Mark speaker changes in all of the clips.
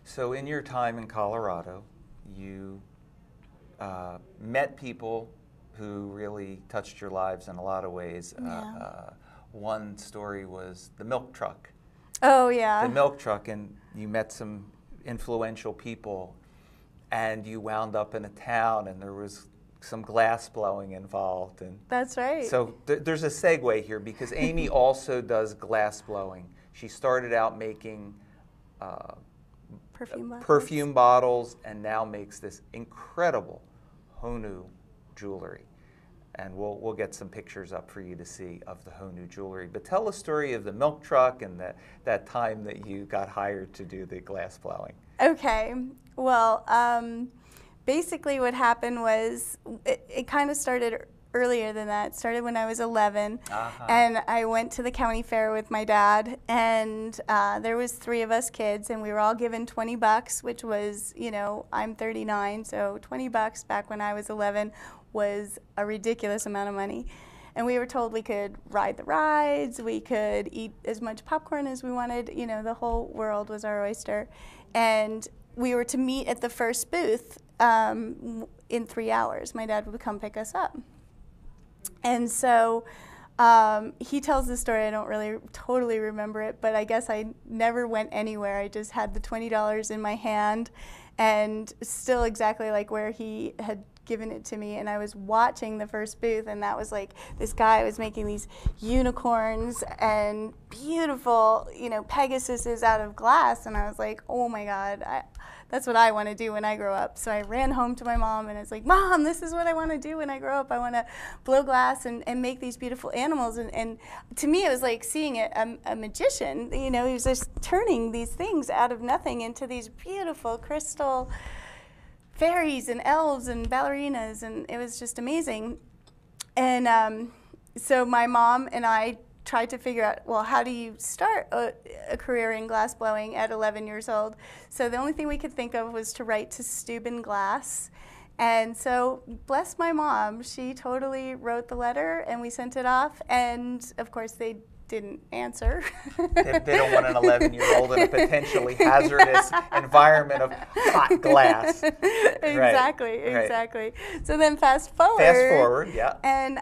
Speaker 1: So in your time in Colorado, you met people who really touched your lives in a lot of ways.
Speaker 2: Yeah.
Speaker 1: One story was the milk truck.
Speaker 2: Oh, yeah.
Speaker 1: The milk truck, and you met some influential people, and you wound up in a town, and there was some glass blowing involved. And
Speaker 2: that's right.
Speaker 1: So there's a segue here, because Amy also does glass blowing. She started out making perfume bottles, and now makes this incredible Honu jewelry. And we'll get some pictures up for you to see of the Honu jewelry. But tell the story of the milk truck and that time that you got hired to do the glass blowing.
Speaker 2: Okay. Well, basically what happened was it kind of started earlier than that. It started when I was 11, and I went to the county fair with my dad, and there was 3 of us kids, and we were all given $20, which was, you know, I'm 39, so $20 back when I was 11 was a ridiculous amount of money. And we were told we could ride the rides, we could eat as much popcorn as we wanted, you know, the whole world was our oyster. And we were to meet at the first booth in 3 hours. My dad would come pick us up. And so he tells the story, I don't really totally remember it, but I guess I never went anywhere. I just had the $20 in my hand, and still exactly like where he had given it to me, and I was watching the first booth, and that was like this guy was making these unicorns and beautiful, you know, Pegasuses out of glass, and I was like, oh my God, that's what I want to do when I grow up. So I ran home to my mom, and it's like, Mom, this is what I want to do when I grow up. I want to blow glass and make these beautiful animals. And to me, it was like seeing a magician. You know, he was just turning these things out of nothing into these beautiful crystal fairies and elves and ballerinas, and it was just amazing. And so my mom and I tried to figure out, well, how do you start a career in glass blowing at 11 years old? So the only thing we could think of was to write to Steuben Glass. And so, bless my mom, she totally wrote the letter, and we sent it off, and of course they didn't answer.
Speaker 1: They don't want an 11-year-old in a potentially hazardous environment of hot glass.
Speaker 2: Exactly,
Speaker 1: right.
Speaker 2: exactly. So then fast forward.
Speaker 1: Fast forward, yeah.
Speaker 2: And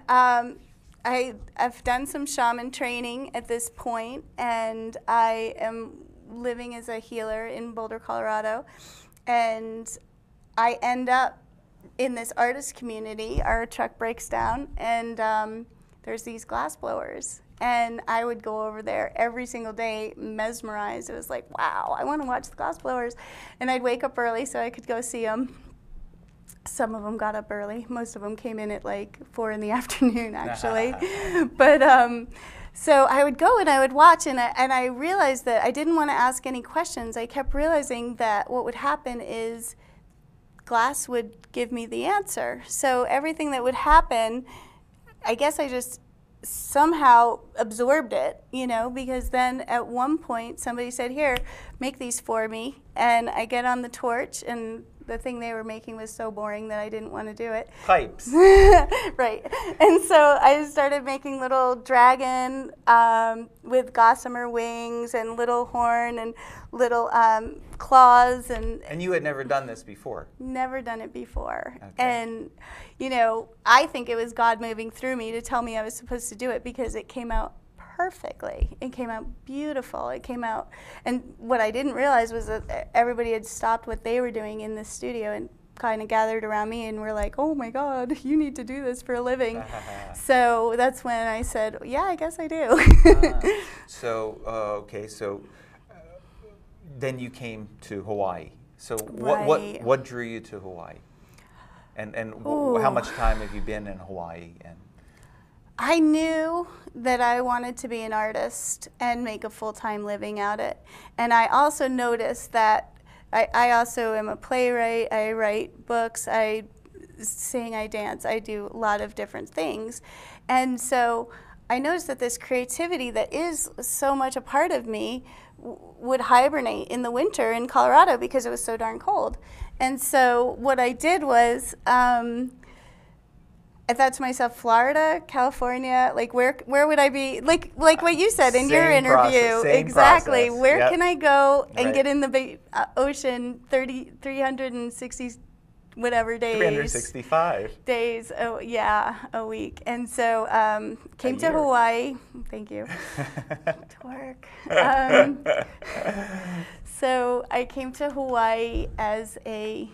Speaker 2: I've done some shaman training at this point, and I am living as a healer in Boulder, Colorado, and I end up in this artist community. Our truck breaks down, and there's these glass blowers. And I would go over there every single day, mesmerized. It was like, wow, I want to watch the glass blowers. And I'd wake up early so I could go see them. Some of them got up early. Most of them came in at like 4 in the afternoon, actually. But so I would go and I would watch, and I realized that I didn't want to ask any questions. I kept realizing that what would happen is glass would give me the answer. So everything that would happen, I guess I just somehow absorbed it, you know, because then at one point somebody said, here, make these for me. And I get on the torch, and the thing they were making was so boring that I didn't want to do it.
Speaker 1: Pipes.
Speaker 2: Right. And so I started making little dragon with gossamer wings and little horn and little claws. And
Speaker 1: you had never done this before?
Speaker 2: Never done it before.
Speaker 1: Okay.
Speaker 2: And, you know, I think it was God moving through me to tell me I was supposed to do it, because it came out perfectly. It came out beautiful. It came out, and what I didn't realize was that everybody had stopped what they were doing in the studio and kind of gathered around me and were like, oh my God, you need to do this for a living. So that's when I said, yeah, I guess I do.
Speaker 1: Okay, so then you came to Hawaii. So
Speaker 2: Right.
Speaker 1: what drew you to Hawaii? And how much time have you been in Hawaii? And
Speaker 2: I knew that I wanted to be an artist and make a full-time living at it. And I also noticed that I also am a playwright. I write books, I sing, I dance, I do a lot of different things. And so I noticed that this creativity that is so much a part of me would hibernate in the winter in Colorado because it was so darn cold. And so what I did was, I thought to myself, Florida, California, like where would I be? Like what you said in your interview. Exactly.
Speaker 1: Process.
Speaker 2: Where can I go and get in the ocean 360 whatever days?
Speaker 1: 365
Speaker 2: days. Oh yeah, a week. And so came to Hawaii. Thank you. To work. So I came to Hawaii as a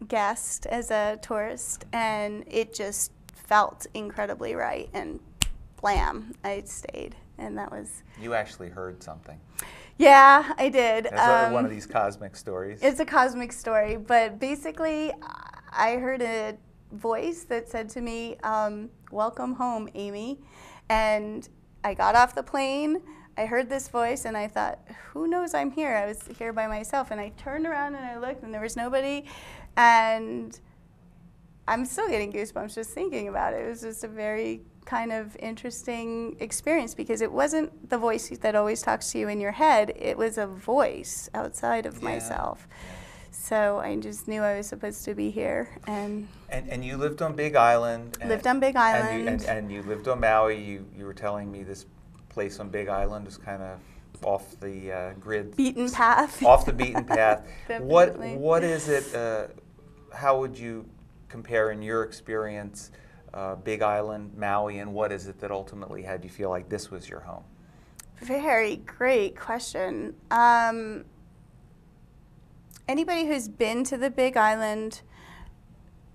Speaker 2: guest, as a tourist, and it just felt incredibly right, and blam, I stayed, and that was...
Speaker 1: You actually heard something.
Speaker 2: Yeah, I did.
Speaker 1: It's one of these cosmic stories.
Speaker 2: It's a cosmic story, but basically I heard a voice that said to me, welcome home, Amy, and I got off the plane. I heard this voice and I thought, who knows I'm here? I was here by myself, and I turned around and I looked and there was nobody, and I'm still getting goosebumps just thinking about it. It was just a very kind of interesting experience, because it wasn't the voice that always talks to you in your head. It was a voice outside of myself. So I just knew I was supposed to be here. And
Speaker 1: you lived on Big Island.
Speaker 2: Lived on Big Island.
Speaker 1: And you lived on Maui. You were telling me this place on Big Island is kind of off the grid.
Speaker 2: Beaten path.
Speaker 1: Off the beaten path.
Speaker 2: Definitely.
Speaker 1: What is it, how would you compare in your experience Big Island, Maui, and what is it that ultimately had you feel like this was your home?
Speaker 2: Very great question. Anybody who's been to the Big Island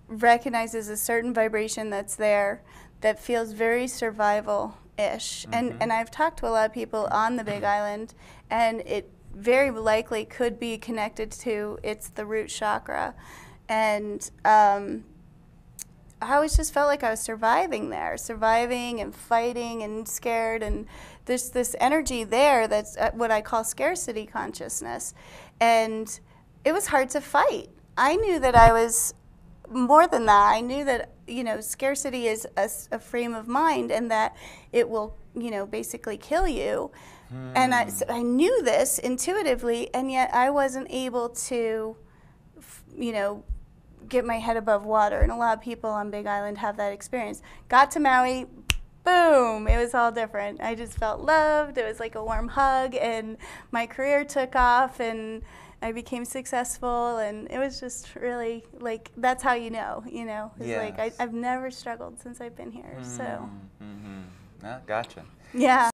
Speaker 2: recognizes a certain vibration that's there that feels very survival-ish. And I've talked to a lot of people on the Big Island, and it very likely could be connected to the root chakra. And I always just felt like I was surviving there, surviving and fighting and scared, and there's this energy there that's what I call scarcity consciousness. And it was hard to fight. I knew that I was more than that. I knew that, scarcity is a frame of mind, and that it will, basically kill you. And I knew this intuitively, and yet I wasn't able to, get my head above water. And a lot of people on Big Island have that experience. Got to Maui, boom, it was all different. I just felt loved. It was like a warm hug, and my career took off, and I became successful, and it was just really like, that's how you know. It's like I've never struggled since I've been here. So
Speaker 1: Gotcha.
Speaker 2: Yeah.